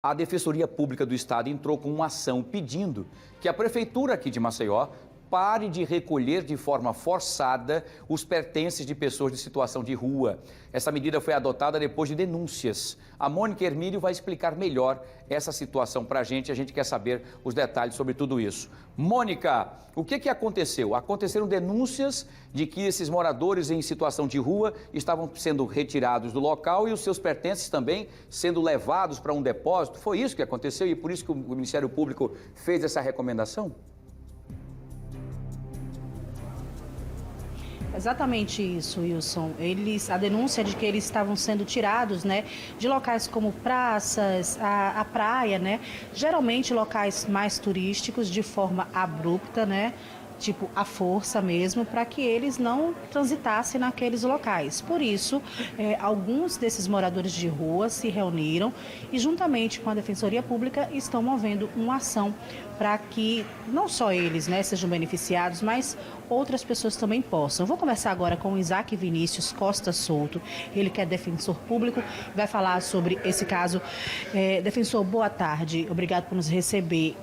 A Defensoria Pública do Estado entrou com uma ação pedindo que a Prefeitura aqui de Maceió pare de recolher de forma forçada os pertences de pessoas de situação de rua. Essa medida foi adotada depois de denúncias. A Mônica Hermílio vai explicar melhor essa situação para a gente quer saber os detalhes sobre tudo isso. Mônica, o que aconteceu? Aconteceram denúncias de que esses moradores em situação de rua estavam sendo retirados do local e os seus pertences também sendo levados para um depósito. Foi isso que aconteceu e por isso que o Ministério Público fez essa recomendação? Exatamente isso, Wilson. A denúncia de que eles estavam sendo tirados, de locais como praças, a praia, geralmente locais mais turísticos, de forma abrupta, tipo à força mesmo, para que eles não transitassem naqueles locais. Por isso, alguns desses moradores de rua se reuniram e, juntamente com a Defensoria Pública, estão movendo uma ação para que não só eles sejam beneficiados, mas outras pessoas também possam. Eu vou conversar agora com o Isaac Vinícius Costa Souto, ele que é defensor público, vai falar sobre esse caso. Defensor, boa tarde, obrigado por nos receber.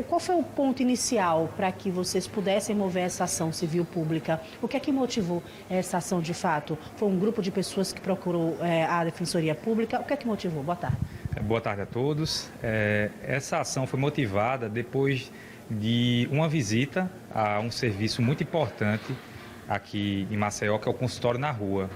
Qual foi o ponto inicial para que vocês pudessem mover essa ação civil pública? O que é que motivou essa ação de fato? Foi um grupo de pessoas que procurou a Defensoria Pública? O que é que motivou? Boa tarde. Boa tarde a todos. Essa ação foi motivada depois de uma visita a um serviço muito importante aqui em Maceió, que é o consultório na rua,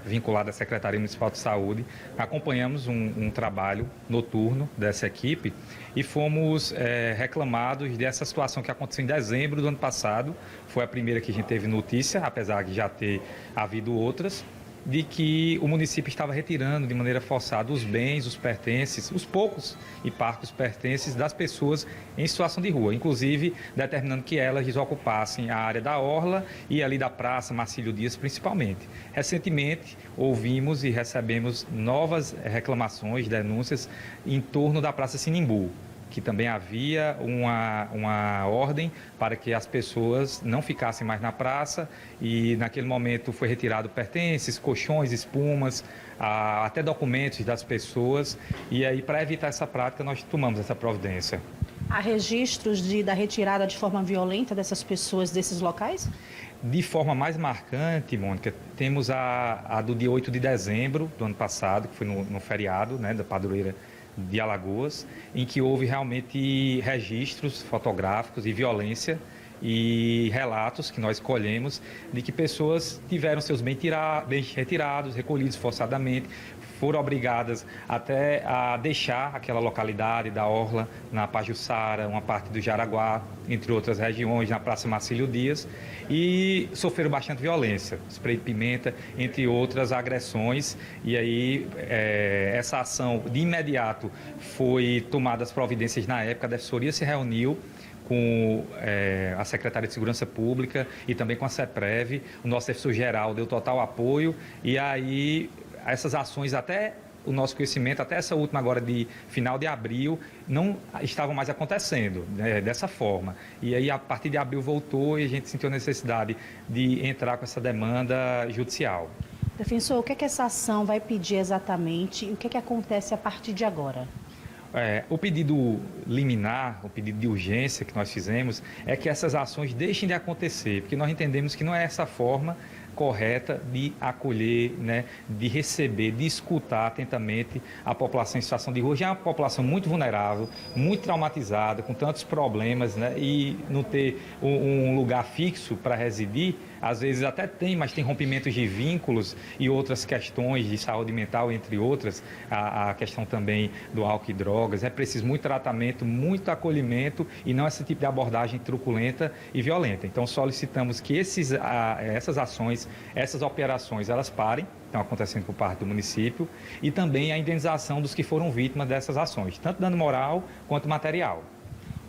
vinculado à Secretaria Municipal de Saúde. Acompanhamos um trabalho noturno dessa equipe e fomos reclamados dessa situação que aconteceu em dezembro do ano passado. Foi a primeira que a gente teve notícia, apesar de já ter havido outras, de que o município estava retirando de maneira forçada os bens, os pertences, os poucos e parcos pertences das pessoas em situação de rua, inclusive determinando que elas desocupassem a área da orla e ali da praça Marcílio Dias principalmente. Recentemente ouvimos e recebemos novas reclamações, denúncias em torno da Praça Sinimbu, que também havia uma ordem para que as pessoas não ficassem mais na praça e naquele momento foi retirado pertences, colchões, espumas, até documentos das pessoas e aí para evitar essa prática nós tomamos essa providência. Há registros da retirada de forma violenta dessas pessoas desses locais? De forma mais marcante, Mônica, temos a do dia 8 de dezembro do ano passado, que foi no feriado da padroeira de Alagoas, em que houve realmente registros fotográficos de violência e relatos que nós colhemos de que pessoas tiveram seus bens retirados, recolhidos forçadamente, foram obrigadas até a deixar aquela localidade da orla, na Pajuçara, uma parte do Jaraguá, entre outras regiões, na Praça Marcílio Dias, e sofreram bastante violência, spray de pimenta, entre outras agressões. E aí, essa ação, de imediato, foi tomada as providências na época, a Defensoria se reuniu com a Secretaria de Segurança Pública e também com a CEPREV, o nosso defensor-geral deu total apoio, e aí essas ações, até o nosso conhecimento, até essa última agora de final de abril, não estavam mais acontecendo dessa forma. E aí, a partir de abril, voltou e a gente sentiu a necessidade de entrar com essa demanda judicial. Defensor, o que é que essa ação vai pedir exatamente e o que é que acontece a partir de agora? O pedido liminar, o pedido de urgência que nós fizemos é que essas ações deixem de acontecer, porque nós entendemos que não é essa forma correta de acolher, de receber, de escutar atentamente a população em situação de rua. Já é uma população muito vulnerável, muito traumatizada, com tantos problemas, e não ter um lugar fixo para residir. Às vezes até tem, mas tem rompimentos de vínculos e outras questões de saúde mental, entre outras, a questão também do álcool e drogas. É preciso muito tratamento, muito acolhimento e não esse tipo de abordagem truculenta e violenta. Então solicitamos que essas ações, essas operações, elas parem, estão acontecendo por parte do município, e também a indenização dos que foram vítimas dessas ações, tanto dano moral quanto material.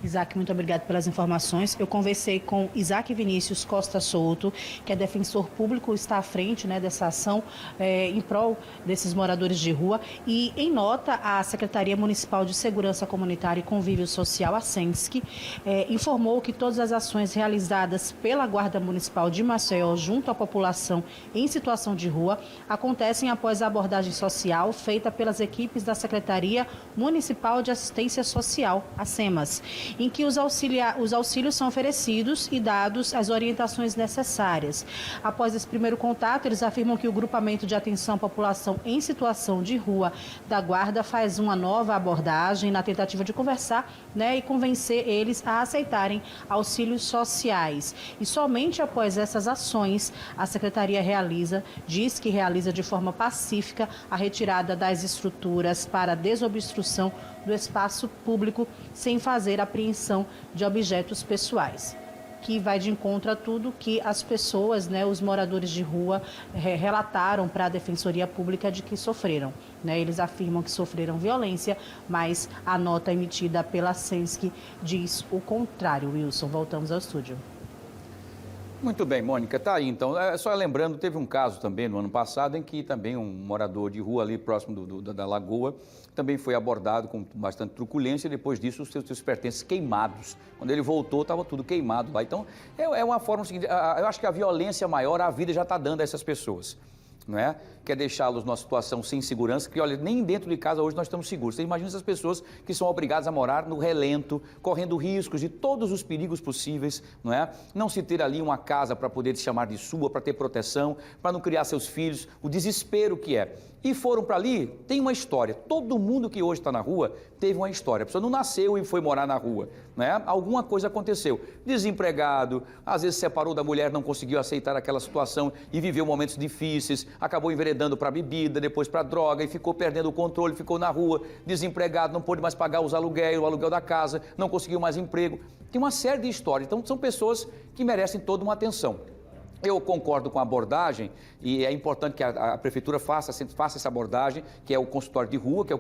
Isaac, muito obrigado pelas informações. Eu conversei com Isaac Vinícius Costa Souto, que é defensor público, está à frente, né, dessa ação em prol desses moradores de rua. E, em nota, a Secretaria Municipal de Segurança Comunitária e Convívio Social, a SENSC, informou que todas as ações realizadas pela Guarda Municipal de Maceió junto à população em situação de rua acontecem após a abordagem social feita pelas equipes da Secretaria Municipal de Assistência Social, a SEMAS, em que os auxílios são oferecidos e dados as orientações necessárias. Após esse primeiro contato, eles afirmam que o grupamento de atenção à população em situação de rua da Guarda faz uma nova abordagem na tentativa de conversar, né, e convencer eles a aceitarem auxílios sociais. E somente após essas ações, a Secretaria diz que realiza de forma pacífica a retirada das estruturas para desobstrução do espaço público sem fazer apreensão de objetos pessoais, que vai de encontro a tudo que as pessoas, né, os moradores de rua relataram para a Defensoria Pública de que sofreram, né? Eles afirmam que sofreram violência, mas a nota emitida pela SENSC diz o contrário. Wilson, voltamos ao estúdio. Muito bem, Mônica, tá aí então. Só lembrando, teve um caso também no ano passado em que também um morador de rua ali próximo da lagoa também foi abordado com bastante truculência e depois disso os seus pertences queimados. Quando ele voltou, estava tudo queimado lá. Então, é uma forma seguinte, eu acho que a violência maior a vida já está dando a essas pessoas, não é? Quer deixá-los numa situação sem segurança, que olha, nem dentro de casa hoje nós estamos seguros. Você imagina essas pessoas que são obrigadas a morar no relento, correndo riscos de todos os perigos possíveis, não é? Não se ter ali uma casa para poder se chamar de sua, para ter proteção, para não criar seus filhos, o desespero que é. E foram para ali, tem uma história. Todo mundo que hoje está na rua teve uma história. A pessoa não nasceu e foi morar na rua, né? Alguma coisa aconteceu. Desempregado, às vezes separou da mulher, não conseguiu aceitar aquela situação e viveu momentos difíceis, acabou enveredando para a bebida, depois para a droga e ficou perdendo o controle, ficou na rua, desempregado, não pôde mais pagar o aluguel da casa, não conseguiu mais emprego. Tem uma série de histórias. Então, são pessoas que merecem toda uma atenção. Eu concordo com a abordagem e é importante que a Prefeitura faça essa abordagem, que é o consultório de rua, que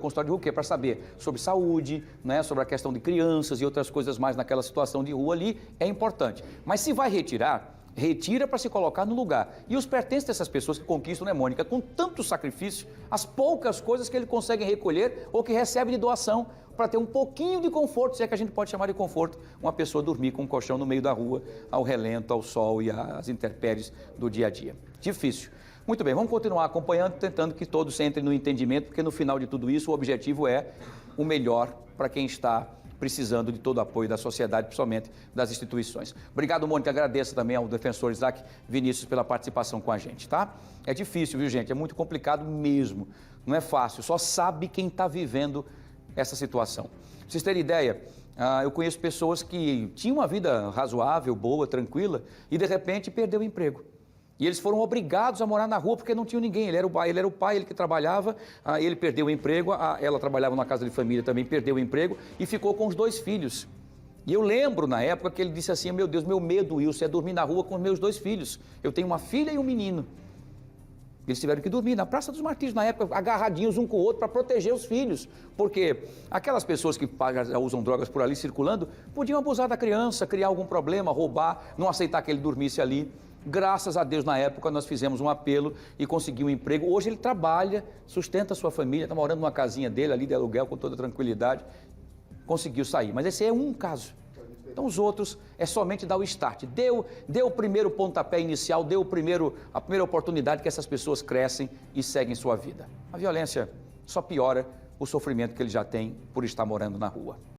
é para saber sobre saúde, né, sobre a questão de crianças e outras coisas mais naquela situação de rua ali, é importante. Mas se vai retirar, retira para se colocar no lugar. E os pertences dessas pessoas que conquistam, né, Mônica, com tanto sacrifício, as poucas coisas que eles conseguem recolher ou que recebem de doação, para ter um pouquinho de conforto, se é que a gente pode chamar de conforto, uma pessoa dormir com um colchão no meio da rua, ao relento, ao sol e às intempéries do dia a dia. Difícil. Muito bem, vamos continuar acompanhando, tentando que todos entrem no entendimento, porque no final de tudo isso o objetivo é o melhor para quem está precisando de todo o apoio da sociedade, principalmente das instituições. Obrigado, Mônica. Agradeço também ao defensor Isaac Vinícius pela participação com a gente, tá? É difícil, viu, gente? É muito complicado mesmo. Não é fácil, só sabe quem está vivendo essa situação. Pra vocês terem ideia, eu conheço pessoas que tinham uma vida razoável, boa, tranquila, e de repente perdeu o emprego. E eles foram obrigados a morar na rua porque não tinham ninguém. Ele era o pai, ele que trabalhava, ele perdeu o emprego, ela trabalhava na casa de família também, perdeu o emprego e ficou com os 2 filhos. E eu lembro na época que ele disse assim, meu Deus, meu medo, Wilson, é dormir na rua com os meus 2 filhos. Eu tenho uma filha e um menino. Eles tiveram que dormir na Praça dos Martírios, na época, agarradinhos um com o outro para proteger os filhos. Porque aquelas pessoas que usam drogas por ali circulando, podiam abusar da criança, criar algum problema, roubar, não aceitar que ele dormisse ali. Graças a Deus, na época, nós fizemos um apelo e conseguiu um emprego. Hoje ele trabalha, sustenta a sua família, está morando numa casinha dele ali de aluguel com toda tranquilidade. Conseguiu sair, mas esse é um caso. Então os outros é somente dar o start. Deu o primeiro pontapé inicial, a primeira oportunidade que essas pessoas crescem e seguem sua vida. A violência só piora o sofrimento que ele já tem por estar morando na rua.